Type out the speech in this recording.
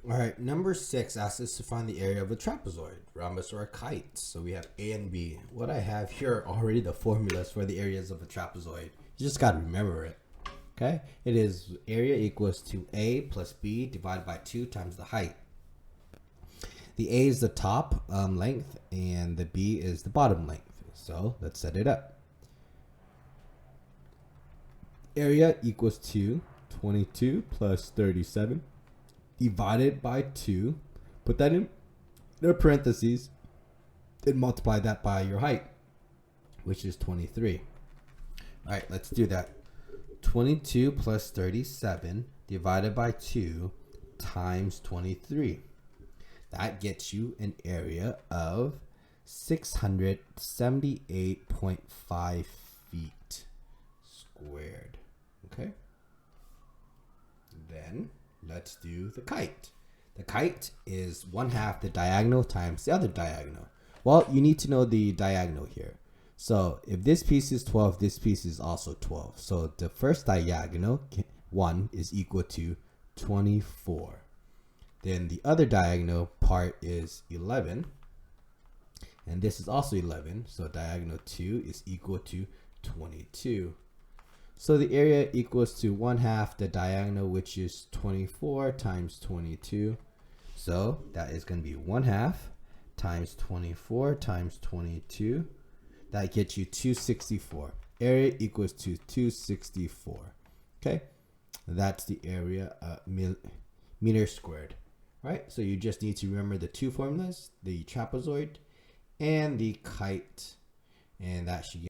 All right, number 6 asks us to find the area of a trapezoid, rhombus, or a kite. So we have A and B. What I have here are already the formulas for the areas of a trapezoid. You just got to remember it. Okay, it is area equals to A plus B divided by 2 times the height. The A is the top length and the B is the bottom length. So let's set it up. Area equals to 22 plus 37 divided by 2. Put that in their parentheses and multiply that by your height, which is 23. All right, let's do that. 22 plus 37 divided by 2 times 23. That gets you an area of 678.5 feet squared. Okay. Then let's do the kite. The kite is 1/2 the diagonal times the other diagonal. Well, you need to know the diagonal here. So if this piece is 12, this piece is also 12. So the first diagonal, 1, is equal to 24. Then the other diagonal part is 11. And this is also 11. So diagonal 2 is equal to 22. So the area equals to 1/2 the diagonal, which is 24 times 22. So that is going to be 1/2 times 24 times 22. That gets you 264. Area equals to 264. Okay, that's the area meter squared. Right, so you just need to remember the two formulas, the trapezoid and the kite, and that should